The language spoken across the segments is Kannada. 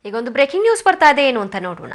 ಈಗ ಒಂದು ಬ್ರೇಕಿಂಗ್ ನ್ಯೂಸ್ ಬರ್ತಾ ಇದೆ, ಏನು ಅಂತ ನೋಡೋಣ.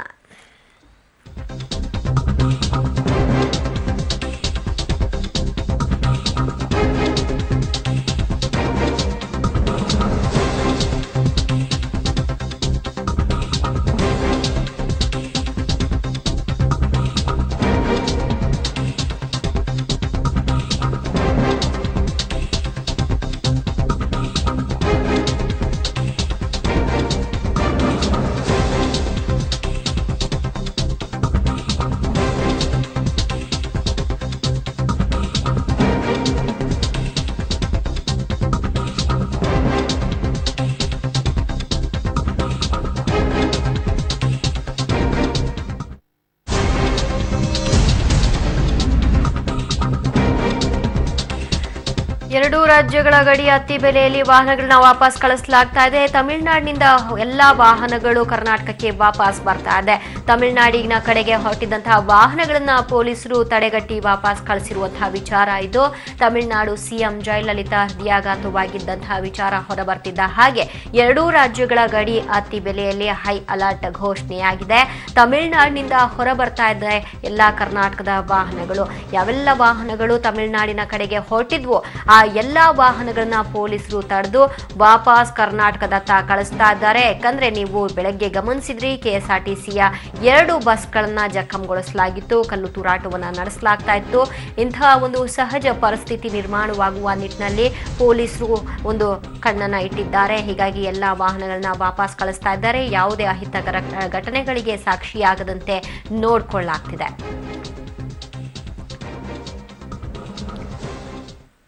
ಎರಡೂ ರಾಜ್ಯಗಳ ಗಡಿ ಅತಿ ಬೆಲೆಯಲ್ಲಿ ವಾಹನಗಳನ್ನ ವಾಪಸ್ ಕಳಿಸಲಾಗ್ತಾ ಇದೆ. ತಮಿಳುನಾಡಿನಿಂದ ಎಲ್ಲಾ ವಾಹನಗಳು ಕರ್ನಾಟಕಕ್ಕೆ ವಾಪಸ್ ಬರ್ತಾ ಇದೆ. ತಮಿಳುನಾಡಿನ ಕಡೆಗೆ ಹೊರಟಿದ್ದಂತಹ ವಾಹನಗಳನ್ನ ಪೊಲೀಸರು ತಡೆಗಟ್ಟಿ ವಾಪಸ್ ಕಳಿಸಿರುವಂತಹ ವಿಚಾರ ಇದು. ತಮಿಳುನಾಡು ಸಿಎಂ ಜಯಲಲಿತಾ ಹೃದಯಾಘಾತವಾಗಿದ್ದಂತಹ ವಿಚಾರ ಹೊರಬರ್ತಿದ್ದ ಹಾಗೆ ಎರಡೂ ರಾಜ್ಯಗಳ ಗಡಿ ಅತಿ ಬೆಲೆಯಲ್ಲಿ ಹೈ ಅಲರ್ಟ್ ಘೋಷಣೆಯಾಗಿದೆ. ತಮಿಳುನಾಡಿನಿಂದ ಹೊರಬರ್ತಾ ಇದೆ ಎಲ್ಲಾ ಕರ್ನಾಟಕದ ವಾಹನಗಳು. ಯಾವೆಲ್ಲ ವಾಹನಗಳು ತಮಿಳುನಾಡಿನ ಕಡೆಗೆ ಹೊರಟಿದ್ವು ಆ ಎಲ್ಲಾ ವಾಹನಗಳನ್ನ ಪೊಲೀಸರು ತಡೆದು ವಾಪಸ್ ಕರ್ನಾಟಕದತ್ತ ಕಳಿಸ್ತಾ ಇದ್ದಾರೆ. ಯಾಕಂದ್ರೆ ನೀವು ಬೆಳಗ್ಗೆ ಗಮನಿಸಿದ್ರಿ, ಕೆಎಸ್ಆರ್ಟಿಸಿಯ 2 ಬಸ್ಗಳನ್ನ ಜಖಂಗೊಳಿಸಲಾಗಿತ್ತು, ಕಲ್ಲು ತೂರಾಟವನ್ನ ನಡೆಸಲಾಗ್ತಾ ಇತ್ತು. ಇಂತಹ ಒಂದು ಸಹಜ ಪರಿಸ್ಥಿತಿ ನಿರ್ಮಾಣವಾಗುವ ನಿಟ್ಟಿನಲ್ಲಿ ಪೊಲೀಸರು ಒಂದು ಕಣ್ಣನ್ನ ಇಟ್ಟಿದ್ದಾರೆ. ಹೀಗಾಗಿ ಎಲ್ಲಾ ವಾಹನಗಳನ್ನ ವಾಪಸ್ ಕಳಿಸ್ತಾ ಇದ್ದಾರೆ. ಯಾವುದೇ ಅಹಿತಕರ ಘಟನೆಗಳಿಗೆ ಸಾಕ್ಷಿಯಾಗದಂತೆ ನೋಡ್ಕೊಳ್ಳಲಾಗ್ತಿದೆ.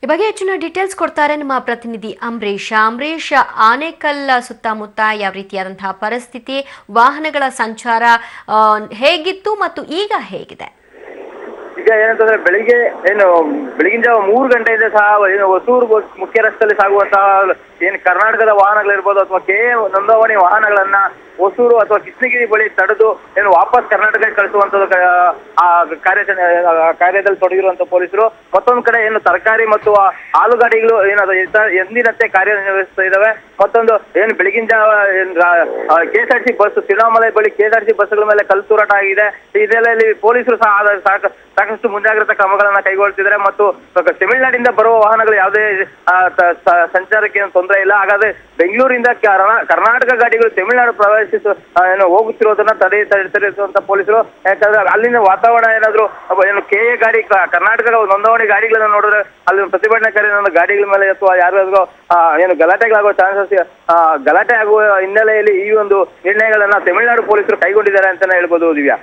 ಈ ಬಗ್ಗೆ ಹೆಚ್ಚಿನ ಡೀಟೇಲ್ಸ್ ಕೊಡ್ತಾರೆ ನಮ್ಮ ಪ್ರತಿನಿಧಿ ಅಂಬರೀಶ್. ಆನೇಕಲ್ ಸುತ್ತಮುತ್ತ ಯಾವ ರೀತಿಯಾದಂತಹ ಪರಿಸ್ಥಿತಿ, ವಾಹನಗಳ ಸಂಚಾರ ಹೇಗಿತ್ತು ಮತ್ತು ಈಗ ಹೇಗಿದೆ? ಈಗ ಏನಂತಂದ್ರೆ ಬೆಳಗಿನ ಜಾವ 3 ಗಂಟೆಯಿಂದ ಸಹ ಹೊಸೂರು ಮುಖ್ಯ ರಸ್ತೆಯಲ್ಲಿ ಸಾಗುವಂತಹ ಏನು ಕರ್ನಾಟಕದ ವಾಹನಗಳಿರ್ಬೋದು ಅಥವಾ ನೋಂದಾವಣಿ ವಾಹನಗಳನ್ನ ಹೊಸೂರು ಅಥವಾ ಕೃಷ್ಣಗಿರಿ ಬಳಿ ತಡೆದು ಏನು ವಾಪಸ್ ಕರ್ನಾಟಕಕ್ಕೆ ಕಳಿಸುವಂತದ್ದು ಕಾರ್ಯದಲ್ಲಿ ತೊಡಗಿರುವಂತ ಪೊಲೀಸರು. ಮತ್ತೊಂದು ಕಡೆ ಏನು ತರಕಾರಿ ಮತ್ತು ಹಾಲು ಗಾಡಿಗಳು ಎಂದಿನಂತೆ ಕಾರ್ಯನಿರ್ವಹಿಸ್ತಾ ಇದಾವೆ. ಮತ್ತೊಂದು ಏನು ಬೆಳಗಿನ ಜಾವ ಕೆಎಸ್ಆರ್ಟಿಸಿ ಬಸ್ ತಿರುವಣ್ಣಾಮಲೈ ಬಳಿ ಕೆಎಸ್ಆರ್ಟಿಸಿ ಬಸ್ಗಳ ಮೇಲೆ ಕಲ್ಲು ತೂರಾಟ ಆಗಿದೆ. ಇದೆಲ್ಲ ಪೊಲೀಸರು ಸಹ ಸಾಕಷ್ಟು ಮುಂಜಾಗ್ರತಾ ಕ್ರಮಗಳನ್ನ ಕೈಗೊಳ್ತಿದ್ದಾರೆ. ಮತ್ತು ತಮಿಳುನಾಡಿಂದ ಬರುವ ವಾಹನಗಳು ಯಾವುದೇ ಸಂಚಾರಕ್ಕೆ ತೊಂದರೆ ಇಲ್ಲ. ಹಾಗಾದ್ರೆ ಬೆಂಗಳೂರಿಂದ ಕರ್ನಾಟಕ ಗಾಡಿಗಳು ತಮಿಳುನಾಡು ಹೋಗುತ್ತಿರೋದನ್ನ ತಡೆಯುವಂತ ಪೊಲೀಸರು. ಯಾಕಂದ್ರೆ ಅಲ್ಲಿನ ವಾತಾವರಣ ಏನಾದ್ರು ಕೆಎ ಗಾಡಿ ಕರ್ನಾಟಕದ ನೋಂದಾವಣಿ ಗಾಡಿಗಳನ್ನ ನೋಡಿದ್ರೆ ಅಲ್ಲಿ ಪ್ರತಿಭಟನಾಕಾರಿ ಗಾಡಿಗಳ ಮೇಲೆ ಅಥವಾ ಯಾರಾದ್ರೂ ಗಲಾಟೆಗಳಾಗುವ ಚಾನ್ಸಸ್ ಗಲಾಟೆ ಆಗುವ ಹಿನ್ನೆಲೆಯಲ್ಲಿ ಈ ಒಂದು ನಿರ್ಣಯಗಳನ್ನ ತಮಿಳುನಾಡು ಪೊಲೀಸರು ಕೈಗೊಂಡಿದ್ದಾರೆ ಅಂತಾನೆ ಹೇಳ್ಬೋದು ದಿವ್ಯಾ.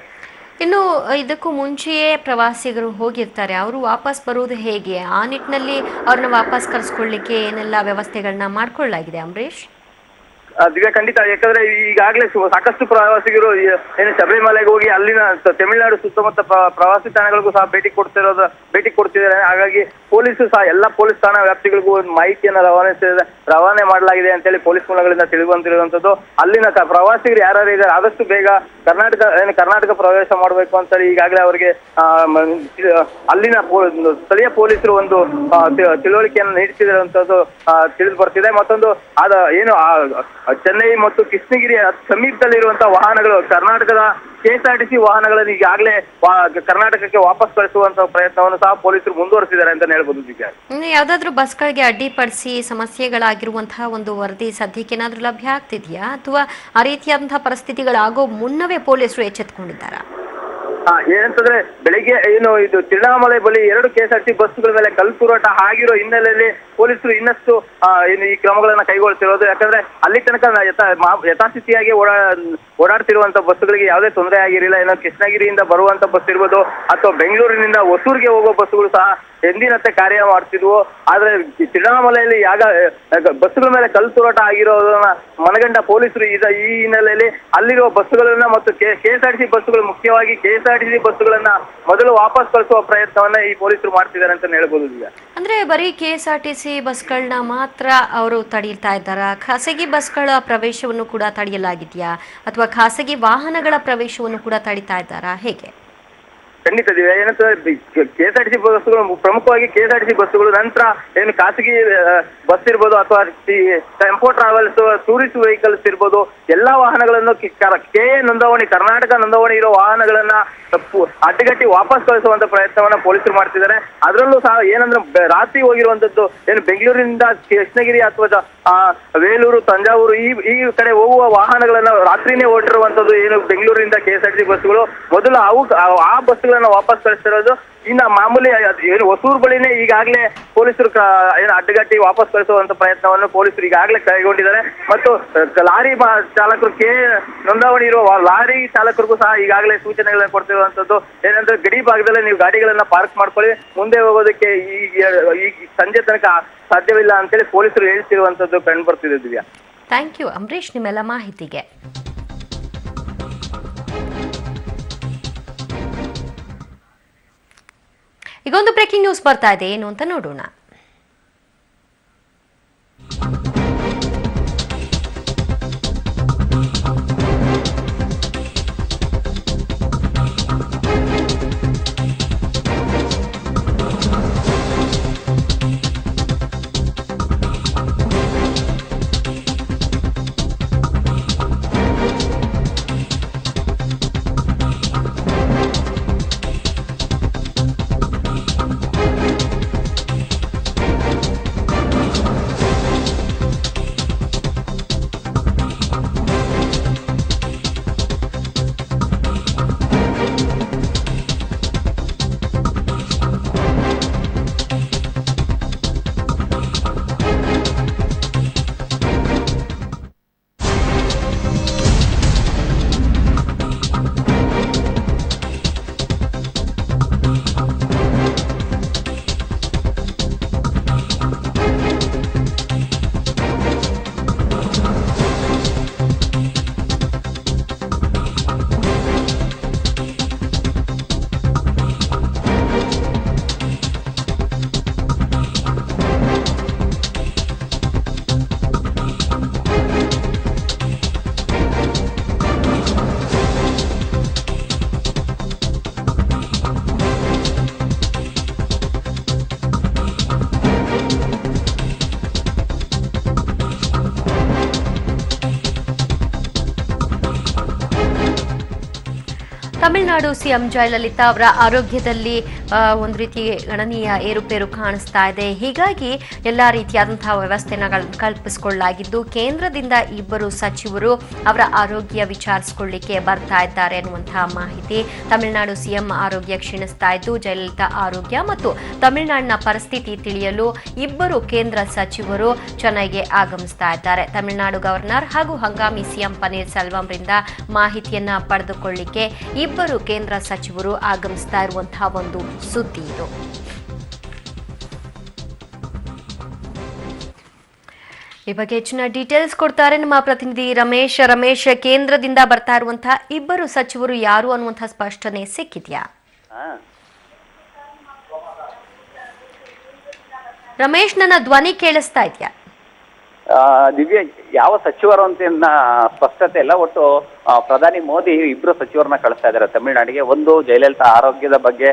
ಇನ್ನು ಇದಕ್ಕೂ ಮುಂಚೆಯೇ ಪ್ರವಾಸಿಗರು ಹೋಗಿರ್ತಾರೆ, ಅವರು ವಾಪಸ್ ಬರುವುದು ಹೇಗೆ? ಆ ನಿಟ್ಟಿನಲ್ಲಿ ಅವ್ರನ್ನ ವಾಪಸ್ ಕರೆಸ್ಕೊಳ್ಳಿಕ್ಕೆ ಏನೆಲ್ಲ ವ್ಯವಸ್ಥೆಗಳನ್ನ ಮಾಡ್ಕೊಳ್ಳಲಾಗಿದೆ ಅಂಬರೀಶ್? ದಿವ್ಯಾ, ಖಂಡಿತ. ಯಾಕಂದ್ರೆ ಈಗಾಗಲೇ ಸಾಕಷ್ಟು ಪ್ರವಾಸಿಗರು ಏನು ಶಬರಿಮಲೆಗೆ ಹೋಗಿ ಅಲ್ಲಿನ ತಮಿಳುನಾಡು ಸುತ್ತಮುತ್ತ ಪ್ರವಾಸಿ ತಾಣಗಳಿಗೂ ಸಹ ಭೇಟಿ ಕೊಡ್ತಿದ್ದಾರೆ. ಹಾಗಾಗಿ ಪೊಲೀಸರು ಸಹ ಎಲ್ಲಾ ಪೊಲೀಸ್ ಠಾಣಾ ವ್ಯಾಪ್ತಿಗಳಿಗೂ ಒಂದು ಮಾಹಿತಿಯನ್ನು ರವಾನೆ ಮಾಡಲಾಗಿದೆ ಅಂತೇಳಿ ಪೊಲೀಸ್ ಮೂಲಗಳಿಂದ ತಿಳಿದುಬಂದಿರುವಂತದ್ದು. ಅಲ್ಲಿನ ಪ್ರವಾಸಿಗರು ಯಾರು ಇದ್ದಾರೆ ಆದಷ್ಟು ಬೇಗ ಕರ್ನಾಟಕ ಪ್ರವೇಶ ಮಾಡಬೇಕು ಅಂತೇಳಿ ಈಗಾಗಲೇ ಅವರಿಗೆ ಅಲ್ಲಿನ ಸ್ಥಳೀಯ ಪೊಲೀಸರು ಒಂದು ತಿಳುವಳಿಕೆಯನ್ನು ನೀಡುತ್ತಿರುವಂತದ್ದು ತಿಳಿದು ಬರ್ತಿದೆ. ಮತ್ತೊಂದು ಚೆನ್ನೈ ಮತ್ತು ಕೃಷ್ಣಗಿರಿ ಸಮೀಪದಲ್ಲಿರುವಂತಹ ವಾಹನಗಳು ಕರ್ನಾಟಕದ ಕೆಎಸ್ಆರ್ಟಿಸಿ ವಾಹನಗಳನ್ನು ಈಗಾಗಲೇ ಕರ್ನಾಟಕಕ್ಕೆ ವಾಪಸ್ ಕಳಿಸುವಂತಹ ಪ್ರಯತ್ನವನ್ನು ಸಹ ಪೊಲೀಸರು ಮುಂದುವರೆಸಿದ್ದಾರೆ ಅಂತ ಹೇಳ್ಬೋದು. ಯಾವ್ದಾದ್ರು ಬಸ್ಗಳಿಗೆ ಅಡ್ಡಿಪಡಿಸಿ ಸಮಸ್ಯೆಗಳಾಗಿರುವಂತಹ ಒಂದು ವರದಿ ಸದ್ಯಕ್ಕೆ ಏನಾದ್ರೂ ಲಭ್ಯ ಆಗ್ತಿದೆಯಾ, ಅಥವಾ ಆ ರೀತಿಯಾದಂತಹ ಪರಿಸ್ಥಿತಿಗಳಾಗೋ ಮುನ್ನವೇ ಪೊಲೀಸರು ಎಚ್ಚೆತ್ತುಕೊಂಡಿದ್ದಾರಾ? ಏನಂತಂದ್ರೆ ಬೆಳಿಗ್ಗೆ ಇದು ತಿರುವಣ್ಣಾಮಲೈ ಬಳಿ 2 ಕೆಎಸ್ಆರ್ಟಿಸಿ ಬಸ್ಗಳ ಮೇಲೆ ಕಲ್ಲು ತೂರಾಟ ಆಗಿರೋ ಹಿನ್ನೆಲೆಯಲ್ಲಿ ಪೊಲೀಸರು ಇನ್ನಷ್ಟು ಈ ಕ್ರಮಗಳನ್ನ ಕೈಗೊಳ್ತಿರೋದು. ಯಾಕಂದ್ರೆ ಅಲ್ಲಿ ತನಕ ಯಥಾಸ್ಥಿತಿಯಾಗಿ ಓಡಾಡ್ತಿರುವಂತ ಬಸ್ಗಳಿಗೆ ಯಾವುದೇ ತೊಂದರೆ ಆಗಿರಲಿಲ್ಲ. ಕೃಷ್ಣಗಿರಿಯಿಂದ ಬರುವಂತ ಬಸ್ ಇರ್ಬೋದು ಅಥವಾ ಬೆಂಗಳೂರಿನಿಂದ ಹೊಸೂರಿಗೆ ಹೋಗೋ ಬಸ್ಗಳು ಸಹ ಎಂದಿನಂತೆ ಕಾರ್ಯ ಮಾಡ್ತಿದ್ವು. ಆದ್ರೆ ತಿರುವಣ್ಣಾಮಲೆಯಲ್ಲಿ ಬಸ್ಗಳ ಮೇಲೆ ಕಲ್ಲು ತೂರಾಟ ಆಗಿರೋದನ್ನ ಮನಗಂಡ ಪೊಲೀಸರು ಈ ಹಿನ್ನೆಲೆಯಲ್ಲಿ ಅಲ್ಲಿರುವ ಬಸ್ಗಳನ್ನ ಮತ್ತು ಕೆಎಸ್ಆರ್ಟಿಸಿ ಬಸ್ಗಳು, ಮುಖ್ಯವಾಗಿ ಕೆಎಸ್ಆರ್ಟಿಸಿ ಬಸ್ಗಳನ್ನ ಮೊದಲು ವಾಪಸ್ ಕಳಿಸುವ ಪ್ರಯತ್ನವನ್ನ ಈ ಪೊಲೀಸರು ಮಾಡ್ತಿದ್ದಾರೆ ಅಂತ ಹೇಳ್ಬೋದು. ಅಂದ್ರೆ ಬರೀ ಕೆಎಸ್ಆರ್ಟಿಸಿ ಬಸ್ಗಳನ್ನ ಮಾತ್ರ ಅವರು ತಡೀತಾ ಇದ್ದಾರಾ? ಖಾಸಗಿ ಬಸ್ಗಳ ಪ್ರವೇಶವನ್ನು ಕೂಡ ತಡೆಯಲಾಗಿದೆಯಾ, ಅಥವಾ ಖಾಸಗಿ ವಾಹನಗಳ ಪ್ರವೇಶವನ್ನು ಕೂಡ ತಡೀತಾ ಇದ್ದಾರಾ, ಹೇಗೆ? ಖಂಡಿತ ಏನಂತಂದ್ರೆ KSRTC ಬಸ್ಸುಗಳು ಪ್ರಮುಖವಾಗಿ KSRTC ಬಸ್ಸುಗಳು, ನಂತರ ಏನು ಖಾಸಗಿ ಬಸ್ ಇರ್ಬೋದು ಅಥವಾ ಟೆಂಪೋ ಟ್ರಾವೆಲ್ಸ್, ಟೂರಿಸ್ಟ್ ವೆಹಿಕಲ್ಸ್ ಇರ್ಬೋದು, ಎಲ್ಲಾ ವಾಹನಗಳನ್ನು KA ನೋಂದಣಿ, ಕರ್ನಾಟಕ ನೋಂದಣಿ ಇರೋ ವಾಹನಗಳನ್ನ ಅಡ್ಡಗಟ್ಟಿ ವಾಪಸ್ ಕಳಿಸುವಂತ ಪ್ರಯತ್ನವನ್ನ ಪೊಲೀಸರು ಮಾಡ್ತಿದ್ದಾರೆ. ಅದರಲ್ಲೂ ಸಹ ಏನಂದ್ರೆ ರಾತ್ರಿ ಹೋಗಿರುವಂತದ್ದು ಏನು ಬೆಂಗಳೂರಿನಿಂದ ಕೃಷ್ಣಗಿರಿ ಅಥವಾ ವೇಲೂರು, ತಂಜಾವೂರು ಈ ಕಡೆ ಹೋಗುವ ವಾಹನಗಳನ್ನ ರಾತ್ರಿನೇ ಹೊರಟಿರುವಂತದ್ದು ಏನು ಬೆಂಗಳೂರಿನಿಂದ KSRTC ಬಸ್ಸುಗಳು ಮೊದಲು ಆ ಬಸ್ಸುಗಳನ್ನ ವಾಪಸ್ ಕಳಿಸ್ತಿರೋದು. ಇನ್ನ ಮಾಮೂಲಿ ಏನು ಹೊಸೂರು ಬಳಿನೇ ಈಗಾಗಲೇ ಪೊಲೀಸರು ಏನು ಅಡ್ಡಗಟ್ಟಿ ವಾಪಸ್ ಕಳಿಸುವಂತ ಪ್ರಯತ್ನವನ್ನು ಪೊಲೀಸರು ಈಗಾಗಲೇ ಕೈಗೊಂಡಿದ್ದಾರೆ. ಮತ್ತು ಲಾರಿ ಚಾಲಕರು ನೋಂದಾವಣಿ ಇರುವ ಲಾರಿ ಚಾಲಕರಿಗೂ ಸಹ ಈಗಾಗಲೇ ಸೂಚನೆಗಳನ್ನ ಕೊಡ್ತಿರುವಂತದ್ದು ಏನಂದ್ರೆ ಗಡಿ ಭಾಗದಲ್ಲೇ ನೀವು ಗಾಡಿಗಳನ್ನ ಪಾರ್ಕ್ ಮಾಡ್ಕೊಳ್ಳಿ, ಮುಂದೆ ಹೋಗೋದಕ್ಕೆ ಈ ಸಂಜೆ ತನಕ ಸಾಧ್ಯವಿಲ್ಲ ಅಂತೇಳಿ ಪೊಲೀಸರು ಹೇಳ್ತಿರುವಂತದ್ದು ಕಂಡು ಬರ್ತಿದೆ. ದಿವ್ಯಾ, ಥ್ಯಾಂಕ್ ಯು ಅಂಬರೀಶ್ ನಿಮ್ಮೆಲ್ಲ ಮಾಹಿತಿಗೆ. ಈಗ ಒಂದು ಬ್ರೇಕಿಂಗ್ ನ್ಯೂಸ್ ಬರ್ತಾ ಇದೆ, ಏನು ಅಂತ ನೋಡೋಣ. ತಮಿಳುನಾಡು ಸಿಎಂ ಜಯಲಲಿತಾ ಅವರ ಆರೋಗ್ಯದಲ್ಲಿ ಒಂದು ರೀತಿ ಗಣನೀಯ ಏರುಪೇರು ಕಾಣಿಸ್ತಾ ಇದೆ. ಹೀಗಾಗಿ ಎಲ್ಲ ರೀತಿಯಾದಂತಹ ವ್ಯವಸ್ಥೆನ ಕಲ್ಪಿಸಿಕೊಳ್ಳಲಾಗಿದ್ದು, ಕೇಂದ್ರದಿಂದ ಇಬ್ಬರು ಸಚಿವರು ಅವರ ಆರೋಗ್ಯ ವಿಚಾರಿಸಿಕೊಳ್ಳಿಕ್ಕೆ ಬರ್ತಾ ಇದ್ದಾರೆ ಅನ್ನುವಂತಹ ಮಾಹಿತಿ. ತಮಿಳುನಾಡು ಸಿಎಂ ಆರೋಗ್ಯ ಕ್ಷೀಣಿಸ್ತಾ ಇದ್ದು, ಜಯಲಲಿತಾ ಆರೋಗ್ಯ ಮತ್ತು ತಮಿಳುನಾಡಿನ ಪರಿಸ್ಥಿತಿ ತಿಳಿಯಲು ಇಬ್ಬರು ಕೇಂದ್ರ ಸಚಿವರು ಚೆನ್ನೈಗೆ ಆಗಮಿಸ್ತಾ ಇದ್ದಾರೆ. ತಮಿಳುನಾಡು ಗವರ್ನರ್ ಹಾಗೂ ಹಂಗಾಮಿ ಸಿಎಂ ಪನ್ನೀರ್ ಸೆಲ್ವಂರಿಂದ ಮಾಹಿತಿಯನ್ನ ಪಡೆದುಕೊಳ್ಳಿಕ್ಕೆ ಇಬ್ಬರು ಕೇಂದ್ರ ಸಚಿವರು ಆಗಮಿಸ್ತಾ ಇರುವಂತಹ ಒಂದು ಸುದ್ದಿ ಇದು. ಈ ಬಗ್ಗೆ ಹೆಚ್ಚಿನ ಡೀಟೇಲ್ಸ್ ಕೊಡ್ತಾರೆ ನಮ್ಮ ಪ್ರತಿನಿಧಿ ರಮೇಶ್. ಕೇಂದ್ರದಿಂದ ಬರ್ತಾ ಇರುವಂತಹ ಇಬ್ಬರು ಸಚಿವರು ಯಾರು ಅನ್ನುವಂತಹ ಸ್ಪಷ್ಟನೆ ಸಿಕ್ಕಿದ್ಯಾ? ರಮೇಶ್, ನನ್ನ ಧ್ವನಿ ಕೇಳಿಸ್ತಾ ಇದೆಯಾ? ದಿವ್ಯ, ಯಾವ ಸಚಿವರು ಅಂತ ಸ್ಪಷ್ಟತೆ ಇಲ್ಲ. ಒಟ್ಟು ಪ್ರಧಾನಿ ಮೋದಿ ಇಬ್ರು ಸಚಿವರನ್ನ ಕಳಿಸ್ತಾ ಇದ್ದಾರೆ ತಮಿಳುನಾಡಿಗೆ. ಒಂದು ಜಯಲಲಿತಾ ಆರೋಗ್ಯದ ಬಗ್ಗೆ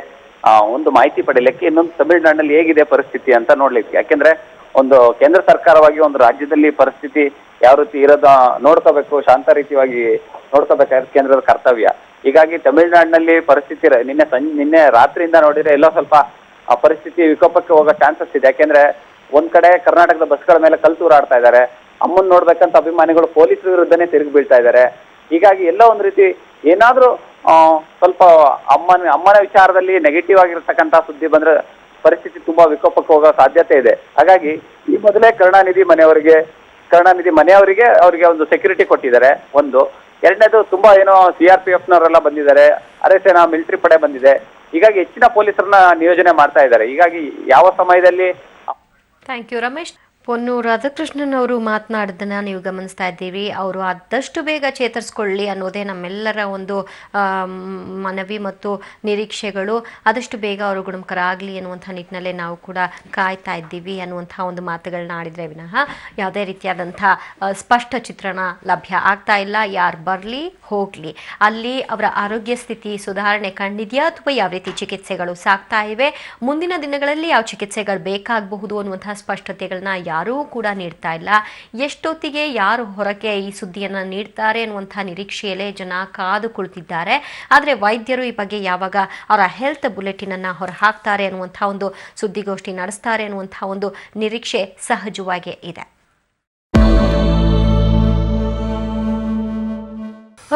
ಒಂದು ಮಾಹಿತಿ ಪಡೆಯಲಿಕ್ಕೆ, ಇನ್ನೊಂದು ತಮಿಳುನಾಡಿನಲ್ಲಿ ಹೇಗಿದೆ ಪರಿಸ್ಥಿತಿ ಅಂತ ನೋಡ್ಲಿಕ್ಕೆ. ಯಾಕೆಂದ್ರೆ ಒಂದು ಕೇಂದ್ರ ಸರ್ಕಾರವಾಗಿ ಒಂದು ರಾಜ್ಯದಲ್ಲಿ ಪರಿಸ್ಥಿತಿ ಯಾವ ರೀತಿ ಇರೋದ ನೋಡ್ಕೋಬೇಕು, ಶಾಂತ ರೀತಿಯಾಗಿ ನೋಡ್ಕೋಬೇಕಾದ್ರೆ ಕೇಂದ್ರದ ಕರ್ತವ್ಯ. ಹೀಗಾಗಿ ತಮಿಳುನಾಡಿನಲ್ಲಿ ಪರಿಸ್ಥಿತಿ ನಿನ್ನೆ ರಾತ್ರಿಯಿಂದ ನೋಡಿದ್ರೆ ಎಲ್ಲೋ ಸ್ವಲ್ಪ ಪರಿಸ್ಥಿತಿ ವಿಕೋಪಕ್ಕೆ ಹೋಗೋ ಚಾನ್ಸಸ್ ಇದೆ. ಯಾಕೆಂದ್ರೆ ಒಂದ್ ಕಡೆ ಕರ್ನಾಟಕದ ಬಸ್ಗಳ ಮೇಲೆ ಕಲ್ತೂರಾಡ್ತಾ ಇದ್ದಾರೆ. ಅಮ್ಮನ್ ನೋಡ್ಬೇಕಂತ ಅಭಿಮಾನಿಗಳು ಪೊಲೀಸರ ವಿರುದ್ಧನೇ ತಿರುಗಿ ಬೀಳ್ತಾ ಇದ್ದಾರೆ. ಹೀಗಾಗಿ ಎಲ್ಲ ಒಂದ್ ರೀತಿ ಏನಾದ್ರೂ ಸ್ವಲ್ಪ ಅಮ್ಮನ ವಿಚಾರದಲ್ಲಿ ನೆಗೆಟಿವ್ ಆಗಿರ್ತಕ್ಕಂಥ ಸುದ್ದಿ ಬಂದ್ರೆ ಪರಿಸ್ಥಿತಿ ತುಂಬಾ ವಿಕೋಪಕ್ಕೆ ಹೋಗೋ ಸಾಧ್ಯತೆ ಇದೆ. ಹಾಗಾಗಿ ಈ ಮೊದಲೇ ಕರುಣಾನಿಧಿ ಮನೆಯವರಿಗೆ ಅವರಿಗೆ ಒಂದು ಸೆಕ್ಯೂರಿಟಿ ಕೊಟ್ಟಿದ್ದಾರೆ. ಒಂದು ಎರಡನೇದು ತುಂಬಾ ಏನೋ CRPF ನವರೆಲ್ಲ ಬಂದಿದ್ದಾರೆ, ಅರೆಸೇನಾ ಮಿಲಿಟರಿ ಪಡೆ ಬಂದಿದೆ. ಹೀಗಾಗಿ ಹೆಚ್ಚಿನ ಪೊಲೀಸರನ್ನ ನಿಯೋಜನೆ ಮಾಡ್ತಾ ಇದ್ದಾರೆ. ಹೀಗಾಗಿ ಯಾವ ಸಮಯದಲ್ಲಿ ಥ್ಯಾಂಕ್ ಯು ರಮೇಶ್. ಪೊನ್ನು ರಾಧಾಕೃಷ್ಣನ್ ಅವರು ಮಾತನಾಡಿದ್ದನ್ನ ನೀವು ಗಮನಿಸ್ತಾ ಇದ್ದೀರಿ. ಅವರು ಆದಷ್ಟು ಬೇಗ ಚೇತರಿಸ್ಕೊಳ್ಳಿ ಅನ್ನೋದೇ ನಮ್ಮೆಲ್ಲರ ಒಂದು ಮನವಿ ಮತ್ತು ನಿರೀಕ್ಷೆಗಳು. ಆದಷ್ಟು ಬೇಗ ಅವರು ಗುಣಮುಖರಾಗಲಿ ಅನ್ನುವಂಥ ನಿಟ್ಟಿನಲ್ಲೇ ನಾವು ಕೂಡ ಕಾಯ್ತಾ ಇದ್ದೀವಿ ಅನ್ನುವಂಥ ಒಂದು ಮಾತುಗಳನ್ನ ಆಡಿದ್ರೆ ವಿನಃ ಯಾವುದೇ ರೀತಿಯಾದಂಥ ಸ್ಪಷ್ಟ ಚಿತ್ರಣ ಲಭ್ಯ ಆಗ್ತಾ ಇಲ್ಲ. ಯಾರು ಬರಲಿ ಹೋಗಲಿ, ಅಲ್ಲಿ ಅವರ ಆರೋಗ್ಯ ಸ್ಥಿತಿ ಸುಧಾರಣೆ ಕಂಡಿದೆಯಾ ಅಥವಾ ಯಾವ ರೀತಿ ಚಿಕಿತ್ಸೆಗಳು ಸಾಗ್ತಾ ಇವೆ, ಮುಂದಿನ ದಿನಗಳಲ್ಲಿ ಯಾವ ಚಿಕಿತ್ಸೆಗಳು ಬೇಕಾಗಬಹುದು ಅನ್ನುವಂಥ ಸ್ಪಷ್ಟತೆಗಳನ್ನ ಯಾರೂ ಕೂಡ ನೀಡ್ತಾ ಇಲ್ಲ. ಎಷ್ಟೊತ್ತಿಗೆ ಯಾರು ಹೊರಗೆ ಈ ಸುದ್ದಿಯನ್ನು ನೀಡ್ತಾರೆ ಅನ್ನುವಂಥ ನಿರೀಕ್ಷೆಯಲ್ಲೇ ಜನ ಕಾದು ಕುಳಿತಿದ್ದಾರೆ. ಆದರೆ ವೈದ್ಯರು ಈ ಬಗ್ಗೆ ಯಾವಾಗ ಅವರ ಹೆಲ್ತ್ ಬುಲೆಟಿನ್ ಅನ್ನು ಹೊರ ಹಾಕ್ತಾರೆ ಅನ್ನುವಂಥ ಒಂದು ಸುದ್ದಿಗೋಷ್ಠಿ ನಡೆಸ್ತಾರೆ ಅನ್ನುವಂಥ ಒಂದು ನಿರೀಕ್ಷೆ ಸಹಜವಾಗೇ ಇದೆ.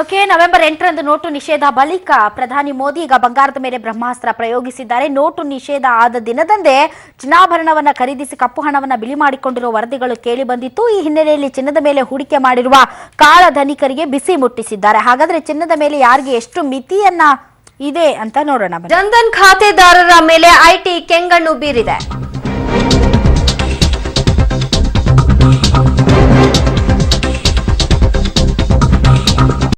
ಓಕೆ, ನವೆಂಬರ್ 8ರಂದು ನೋಟು ನಿಷೇಧ ಬಳಿಕ ಪ್ರಧಾನಿ ಮೋದಿ ಈಗ ಬಂಗಾರದ ಮೇಲೆ ಬ್ರಹ್ಮಾಸ್ತ್ರ ಪ್ರಯೋಗಿಸಿದ್ದಾರೆ. ನೋಟು ನಿಷೇಧ ಆದ ದಿನದಂದೇ ಚಿನ್ನಾಭರಣವನ್ನ ಖರೀದಿಸಿ ಕಪ್ಪು ಹಣವನ್ನ ಬಿಳಿ ಮಾಡಿಕೊಂಡಿರುವ ವರದಿಗಳು ಕೇಳಿ ಬಂದಿತ್ತು. ಈ ಹಿನ್ನೆಲೆಯಲ್ಲಿ ಚಿನ್ನದ ಮೇಲೆ ಹೂಡಿಕೆ ಮಾಡಿರುವ ಕಾಳ ಧನಿಕರಿಗೆ ಬಿಸಿ ಮುಟ್ಟಿಸಿದ್ದಾರೆ. ಹಾಗಾದ್ರೆ ಚಿನ್ನದ ಮೇಲೆ ಯಾರಿಗೆ ಎಷ್ಟು ಮಿತಿಯನ್ನ ಇದೆ ಅಂತ ನೋಡೋಣ. ಜನ್ಧನ್ ಖಾತೆದಾರರ ಮೇಲೆ ಐಟಿ ಕೆಂಗಣ್ಣು ಬೀರಿದೆ.